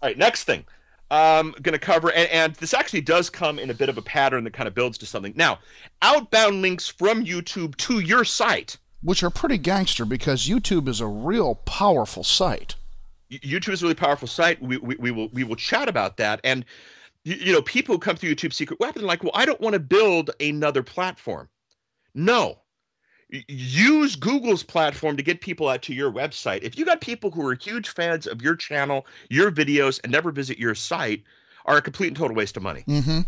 All right, next thing I'm going to cover, and this actually does come in a bit of a pattern that kind of builds to something. Now, outbound links from YouTube to your site. Which are pretty gangster because YouTube is a real powerful site. YouTube is a really powerful site. We will chat about that. And people who come through YouTube Secret Weapon are like, well, I don't want to build another platform. No, use Google's platform to get people out to your website. If you got people who are huge fans of your channel, your videos, and never visit your site, are a complete and total waste of money. Mm-hmm.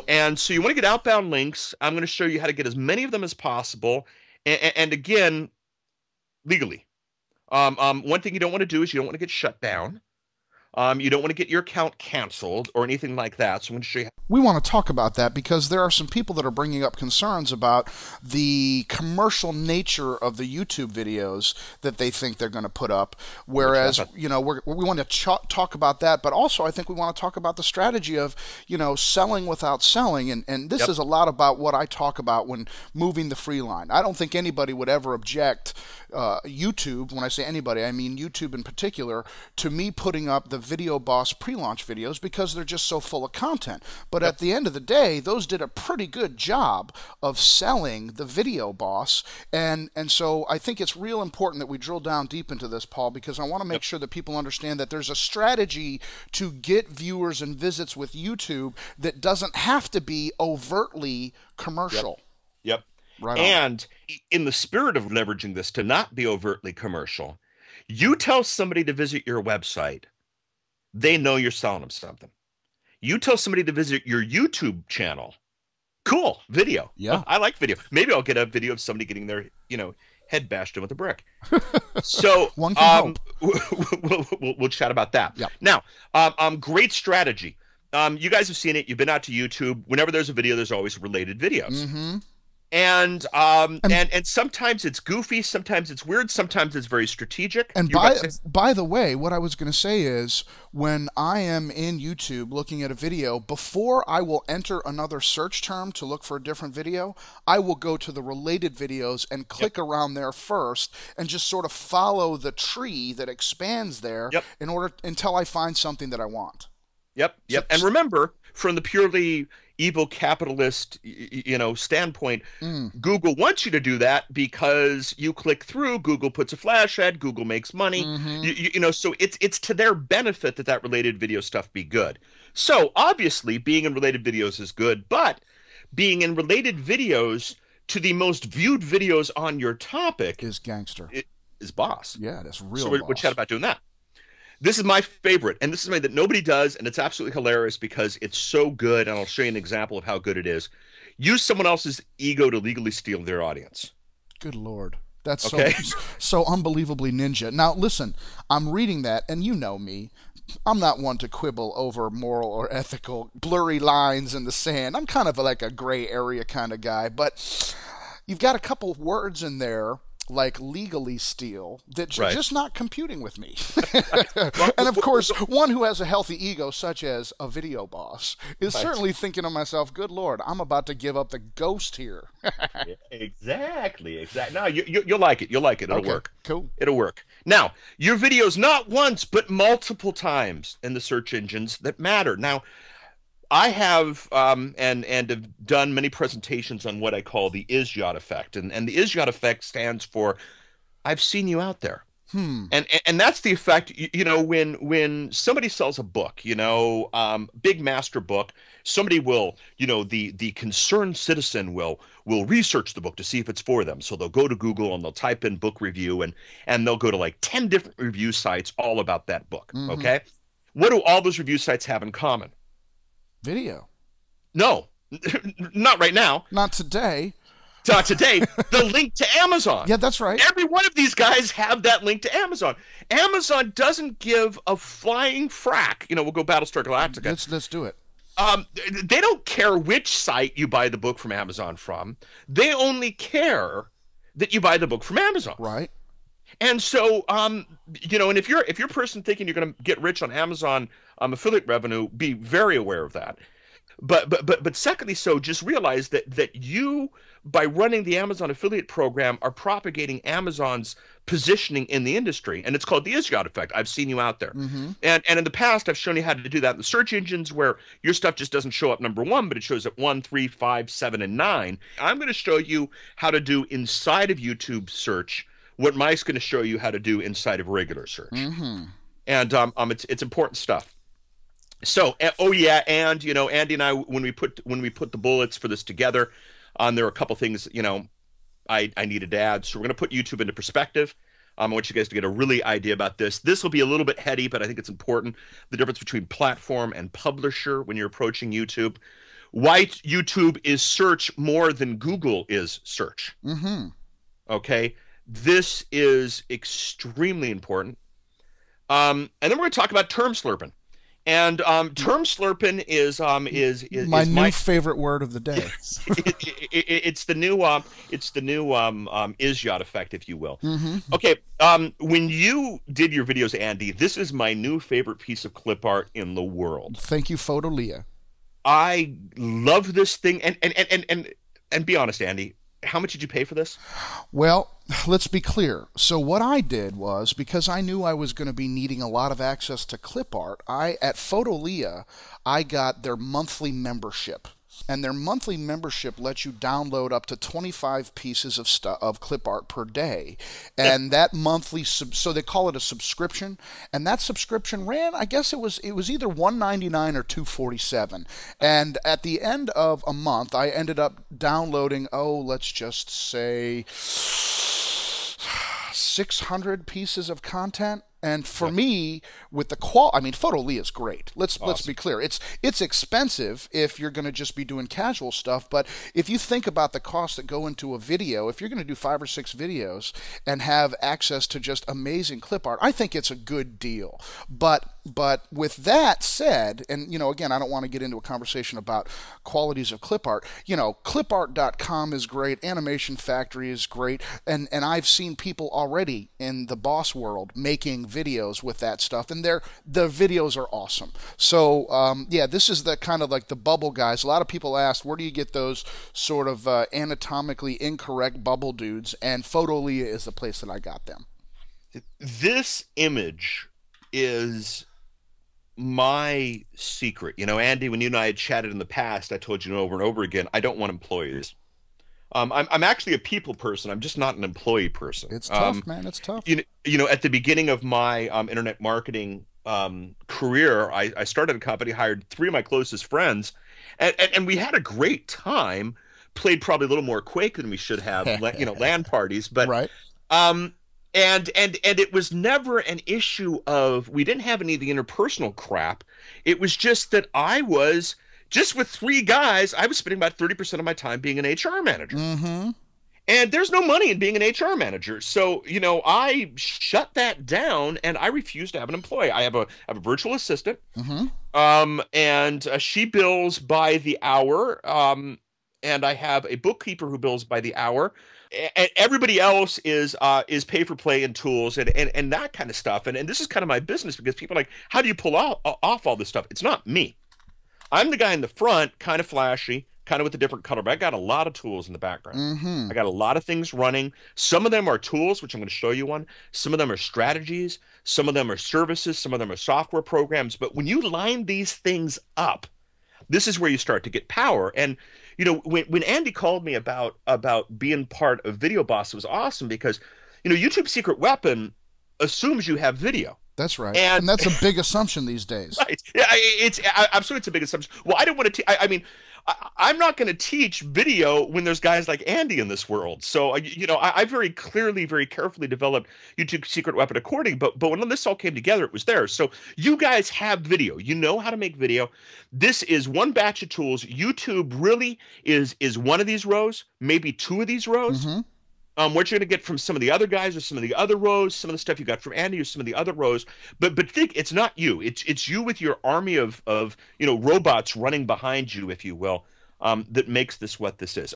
And so you want to get outbound links. I'm going to show you how to get as many of them as possible. And again, legally. One thing you don't want to do is you don't want to get shut down. You don't want to get your account canceled or anything like that. So I'm going to show you. We want to talk about that because there are some people that are bringing up concerns about the commercial nature of the YouTube videos that they think they're going to put up. Whereas, we want to talk about that, but also I think we want to talk about the strategy of, selling without selling. And this is a lot about what I talk about when moving the free line. I don't think anybody would ever object, YouTube, when I say anybody, I mean YouTube in particular, to me putting up the Video Boss pre-launch videos because they're just so full of content. But at the end of the day, those did a pretty good job of selling the Video Boss. And so I think it's real important that we drill down deep into this, Paul, because I want to make sure that people understand that there's a strategy to get viewers and visits with YouTube that doesn't have to be overtly commercial. Yep. Right. And in the spirit of leveraging this to not be overtly commercial, you tell somebody to visit your website, they know you're selling them something. You tell somebody to visit your YouTube channel, cool, video. Yeah. I like video. Maybe I'll get a video of somebody getting their, head bashed in with a brick. So one can hope. We'll chat about that. Yep. Now, great strategy. You guys have seen it. You've been out to YouTube. Whenever there's a video, there's always related videos. Mm-hmm. And sometimes it's goofy, sometimes it's weird, sometimes it's very strategic. And by the way, what I was going to say is when I am in YouTube looking at a video, before I will enter another search term to look for a different video, I will go to the related videos and click around there first and just sort of follow the tree that expands there until I find something that I want. Yep. And remember, from the purely evil capitalist, standpoint, Google wants you to do that because you click through, Google puts a flash ad, Google makes money, so it's to their benefit that related video stuff be good. So obviously being in related videos is good, but being in related videos to the most viewed videos on your topic is gangster. Is boss. Yeah, that's real. So we'll chat about doing that. This is my favorite, and this is something that nobody does, and it's absolutely hilarious because it's so good, and I'll show you an example of how good it is. Use someone else's ego to legally steal their audience. Good Lord. That's okay. so unbelievably ninja. Now, listen, I'm reading that, and you know me. I'm not one to quibble over moral or ethical blurry lines in the sand. I'm kind of like a gray area kind of guy, but you've got a couple words in there like legally steal that just not computing with me. And of course, one who has a healthy ego, such as a Video Boss, is certainly thinking to myself, good Lord, I'm about to give up the ghost here. Exactly. No, you'll like it. You'll like it. It'll work. Cool. It'll work. Now, your videos not once, but multiple times in the search engines that matter. Now, I have and have done many presentations on what I call the is yacht effect, and the is yacht effect stands for I've seen you out there, and that's the effect. When somebody sells a book, big master book, somebody will, the concerned citizen will research the book to see if it's for them. So they'll go to Google and they'll type in book review, and they'll go to like 10 different review sites all about that book. Okay, what do all those review sites have in common? Video. No, not right now. Not today. Not today. The link to Amazon. Yeah, that's right. Every one of these guys have that link to Amazon. Amazon doesn't give a flying frack. We'll go Battlestar Galactica. Let's do it. They don't care which site you buy the book from Amazon from. They only care that you buy the book from Amazon. Right. And so, and if you're a person thinking you're going to get rich on Amazon affiliate revenue, be very aware of that. But secondly, so just realize that you, by running the Amazon affiliate program, are propagating Amazon's positioning in the industry, and it's called the Isjot effect. I've seen you out there, Mm-hmm. and in the past I've shown you how to do that in the search engines where your stuff just doesn't show up number one, but it shows up 1, 3, 5, 7, and 9. I'm going to show you how to do inside of YouTube search what Mike's going to show you how to do inside of regular search, Mm-hmm. and it's important stuff. So, oh yeah, and Andy and I, when we put the bullets for this together, there are a couple things I needed to add. So we're going to put YouTube into perspective. I want you guys to get a really idea about this. This will be a little bit heady, but I think it's important. The difference between platform and publisher when you're approaching YouTube. Why YouTube is search more than Google is search. Mm-hmm. Okay, this is extremely important. And then we're going to talk about term slurping. And term slurping is my new favorite word of the day. It's the new Isjot effect, if you will. Mm-hmm. Okay, when you did your videos, Andy, this is my new favorite piece of clip art in the world. Thank you, Photolia. I love this thing, and be honest, Andy, how much did you pay for this? Well, let's be clear. So what I did was, because I knew I was going to be needing a lot of access to clip art, at Photolia, I got their monthly membership. And their monthly membership lets you download up to 25 pieces of clip art per day. And that monthly, so they call it a subscription. And that subscription ran, I guess it was either $199 or $247. And at the end of a month, I ended up downloading, let's just say 600 pieces of content. And for me, with the Photolia is great. Let's be clear. It's expensive if you're going to just be doing casual stuff. But if you think about the costs that go into a video, if you're going to do 5 or 6 videos and have access to just amazing clip art, I think it's a good deal. But with that said, and again, I don't want to get into a conversation about qualities of clip art. Clipart.com is great. Animation Factory is great, and I've seen people already in the boss world making videos with that stuff, and the videos are awesome. So this is the kind of like the bubble guys. A lot of people ask, where do you get those sort of anatomically incorrect bubble dudes? And Photolia is the place that I got them. This image is my secret. Andy, when you and I had chatted in the past, I told you over and over again, I don't want employees. I'm actually a people person. I'm just not an employee person. It's tough, man. It's tough. At the beginning of my internet marketing career, I started a company, hired 3 of my closest friends, and we had a great time. Played probably a little more Quake than we should have, LAN parties, but right. And it was never an issue of, we didn't have any of the interpersonal crap. It was just that I was just with 3 guys. I was spending about 30% of my time being an HR manager. Mm-hmm. And there's no money in being an HR manager. So, I shut that down and I refuse to have an employee. I have a virtual assistant. Mm-hmm. And she bills by the hour. And I have a bookkeeper who bills by the hour. And everybody else is pay for play and tools and that kind of stuff. And this is kind of my business, because people are like, how do you pull off all this stuff? It's not me. I'm the guy in the front, kind of flashy, kind of with a different color, but I got a lot of tools in the background. Mm-hmm. I got a lot of things running. Some of them are tools, which I'm going to show you one. Some of them are strategies. Some of them are services. Some of them are software programs. But when you line these things up, this is where you start to get power. And when Andy called me about being part of Video Boss, it was awesome, because YouTube's secret weapon assumes you have video. That's right, and that's a big assumption these days. Right? Yeah, I'm sure it's a big assumption. Well, I don't want to. I'm not going to teach video when there's guys like Andy in this world. So I very clearly, very carefully developed YouTube's secret weapon according. But when this all came together, it was there. So you guys have video. You know how to make video. This is one batch of tools. YouTube really is one of these rows, maybe 2 of these rows. Mm-hmm. What you're going to get from some of the other guys, or some of the other rows, some of the stuff you got from Andy, or some of the other rows. But think, it's not you. It's you with your army of robots running behind you, if you will, that makes this what this is.